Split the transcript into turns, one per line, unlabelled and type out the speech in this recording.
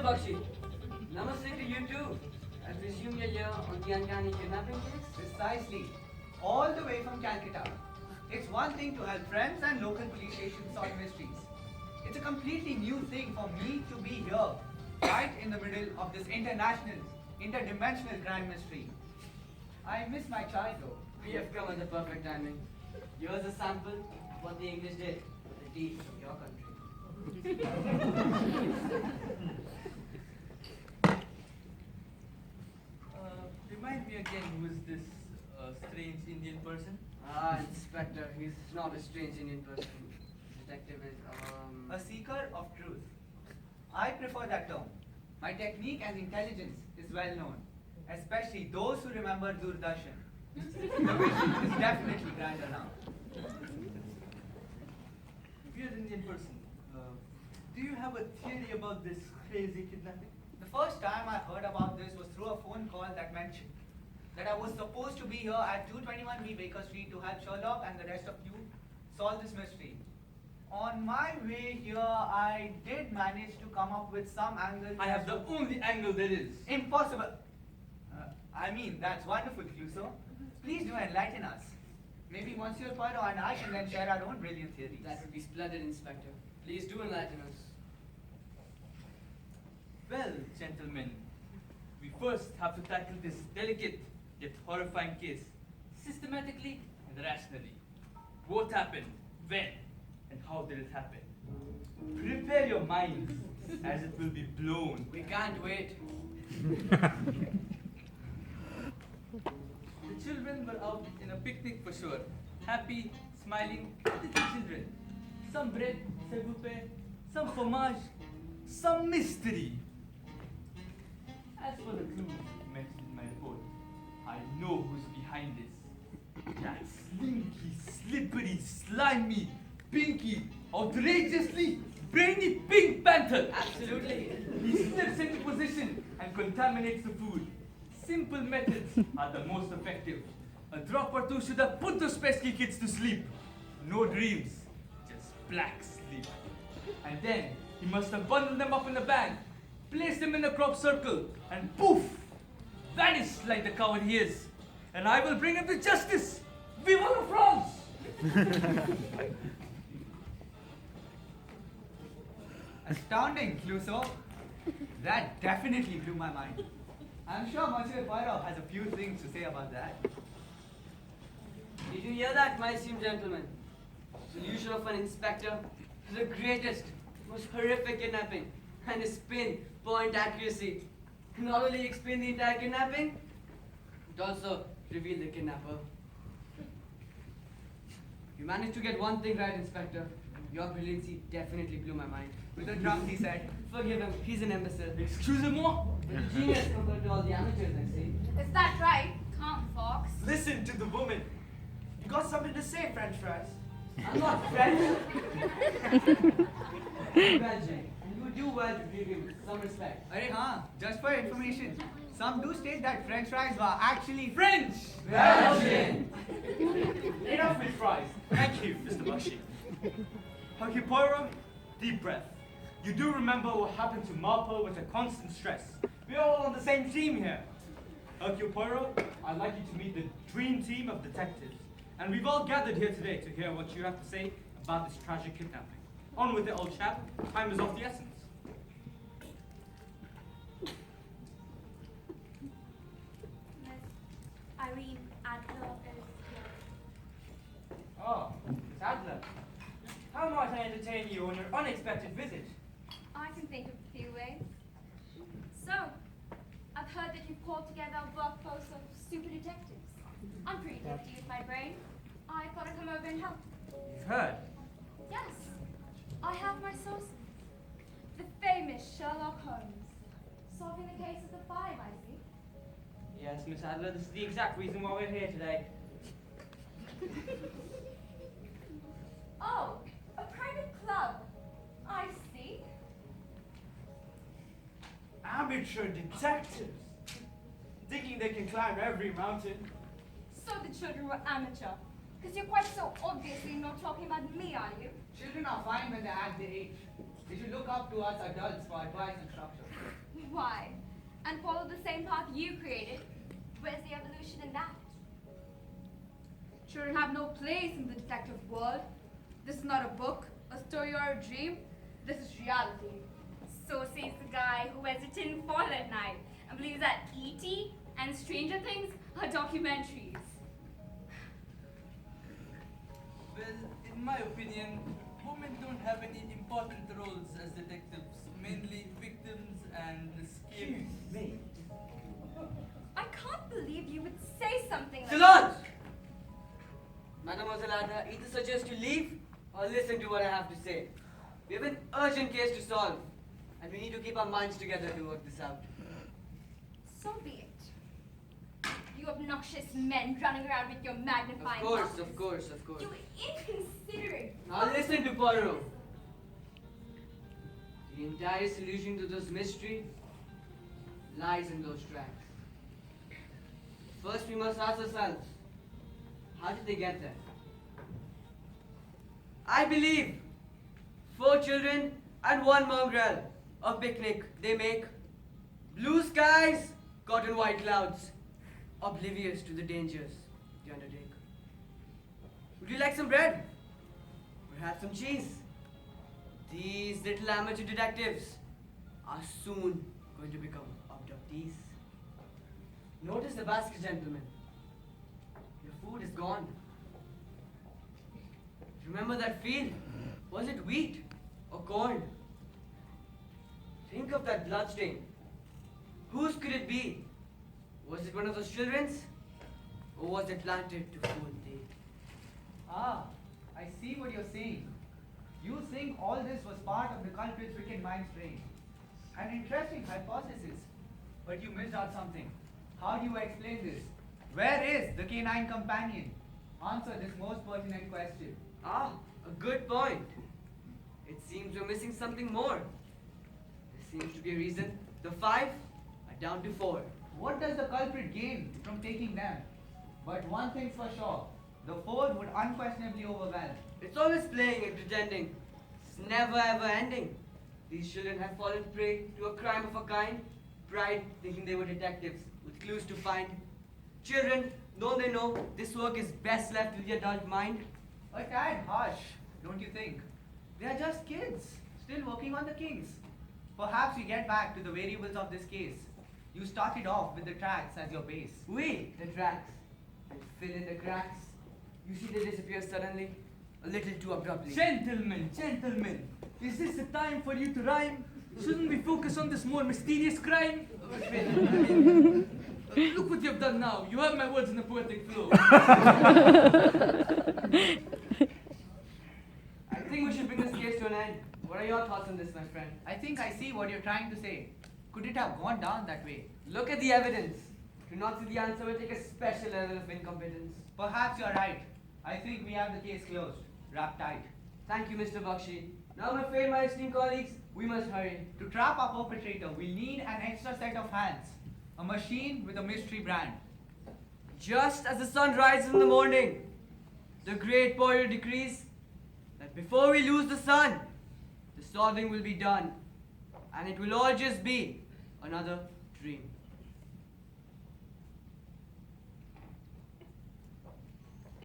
Bakshi. Namaste to you too. I presume you're here on the uncanny kidnapping case?
Precisely. All the way from Calcutta. It's one thing to help friends and local police stations solve mysteries. It's a completely new thing for me to be here, right in the middle of this international, interdimensional crime mystery. I miss my child though.
We have come at the perfect timing. Here's a sample of what the English did to the deeds of your country.
Remind me again, who is this strange Indian person?
Ah, Inspector, he's not a strange Indian person. Detective is,
A seeker of truth. I prefer that term. My technique and intelligence is well known, especially those who remember Doordarshan. The vision is definitely grander now.
Weird Indian person. Do you have a theory about this crazy kidnapping?
The first time I heard about this was through a phone call that mentioned that I was supposed to be here at 221B Baker Street to help Sherlock and the rest of you solve this mystery. On my way here, I did manage to come up with some angle.
I have the only angle there is.
Impossible. I mean, that's wonderful, Clouseau. Please do enlighten us. Maybe Monsieur Poirot and I can then share our own brilliant theories.
that would be splendid, Inspector. Please do enlighten us.
Well, gentlemen, we first have to tackle this delicate yet horrifying case systematically and rationally. What happened, when, and how did it happen? Prepare your minds, as it will be blown.
We can't wait.
The children were out in a picnic for sure. Happy, smiling, little children. Some bread, s'il vous plaît, some fromage, some mystery. As for the clues mentioned in my report, I know who's behind this. That slinky, slippery, slimy, pinky, outrageously brainy pink panther.
Absolutely.
He slips into position and contaminates the food. Simple methods are the most effective. A drop or two should have put those pesky kids to sleep. No dreams, just black sleep. And then he must have bundled them up in a bag, placed them in a crop circle, and poof, vanished like the coward he is. And I will bring him to justice. Vive la France!
Astounding, Clouseau. That definitely blew my mind. I'm sure Monsieur Poirot has a few things to say about that.
Did you hear that, my esteemed gentlemen? Solution of an inspector to the greatest, most horrific kidnapping, and his pinpoint accuracy. Not only explain the entire kidnapping, it also reveal the kidnapper. You managed to get one thing right, Inspector. Your brilliancy definitely blew my mind.
With a drum, he said,
Forgive him, he's an imbecile.
Excusez-moi?
But a genius compared to all the amateurs I see.
Is that right? Come, Fox.
Listen to the woman. You got something to say, French fries?
I'm not French. I'm Belgian, and you do well to treat me with some respect.
Arey haan, just for information, some do state that French fries were actually
French!
Belgian!
Enough with fries. Thank you, Mr. Bakshi. Okay, Poirot, deep breath. You do remember what happened to Marple with a constant stress. We're all on the same team here. Hercule Poirot, I'd like you to meet the dream team of detectives. And we've all gathered here today to hear what you have to say about this tragic kidnapping. On with it, old chap. Time is of the essence.
Miss Irene Adler is here.
Oh, Miss Adler. How might I entertain you on your unexpected visit?
I can think of a few ways. So, I've heard that you've called together a workforce of super detectives. I'm pretty good to use my brain. I thought I'd come over and help.
You've heard.
Yes, I have my sources. The famous Sherlock Holmes. Solving the case of the five, I see.
Yes, Miss Adler, this is the exact reason why we're here today.
Oh, a private club. I see.
Amateur detectives. Thinking they can climb every mountain.
So the children were amateur. Because you're quite so obviously not talking about me, are you?
children are fine when they're at the age. They should look up to us adults for advice and structure.
Why? And follow the same path you created? Where's the evolution in that?
Children have no place in the detective world. This is not a book, a story, or a dream. This is reality.
So says the guy who wears a tin foil at night and believes that E.T. and Stranger Things are documentaries.
Well, in my opinion, women don't have any important roles as detectives, mainly victims and escapes.
I can't believe you would say something like
Silence! Mademoiselle Ada, either suggest you leave or listen to what I have to say. We have an urgent case to solve, and we need to keep our minds together to work this out.
So be it. You obnoxious men running around with your magnifying
Of course,
glasses.
of course, of course.
You inconsiderate.
Now listen to Poirot. The entire solution to this mystery lies in those tracks. First we must ask ourselves, how did they get there? I believe 4 children and 1 mongrel. A picnic they make. Blue skies caught in white clouds. Oblivious to the dangers they undertake. Would you like some bread? Perhaps some cheese? These little amateur detectives are soon going to become abductees. Notice the basket, gentlemen. Your food is gone. Remember that field? Was it wheat or corn? Think of that bloodstain. Whose could it be? Was it one of those children's? Or was it planted to fool thee?
Ah, I see what you're saying. You think all this was part of the culprit's wicked mind's brain. An interesting hypothesis. But you missed out something. How do you explain this? Where is the canine companion? Answer this most pertinent question.
Ah, a good point. It seems we're missing something more. There seems to be a reason. The 5 are down to 4.
What does the culprit gain from taking them? But one thing's for sure. The 4 would unquestionably overwhelm.
It's always playing and pretending. It's never ever ending. These children have fallen prey to a crime of a kind. Pride, thinking they were detectives with clues to find. Children, don't they know this work is best left to the adult mind?
A tad harsh, don't you think? They are just kids, still working on the kings. Perhaps we get back to the variables of this case. You started off with the tracks as your base.
We, the tracks, and fill in the cracks. You see they disappear suddenly, a little too abruptly.
Gentlemen, gentlemen, is this the time for you to rhyme? Shouldn't we focus on this more mysterious crime? Look what you've done now. You have my words in a poetic flow.
I think we should bring this case to an end. What are your thoughts on this, my friend?
I think I see what you're trying to say. Could it have gone down that way?
Look at the evidence. To not see the answer will take a special level of incompetence.
Perhaps you're right. I think we have the case closed. Wrap tight.
Thank you, Mr. Bakshi. Now, I'm afraid, my esteemed colleagues, we must hurry.
To trap our perpetrator, we'll need an extra set of hands. A machine with a mystery brand.
Just as the sun rises in the morning, the great Poirot decrees that before we lose the sun, the solving will be done. And it will all just be another dream.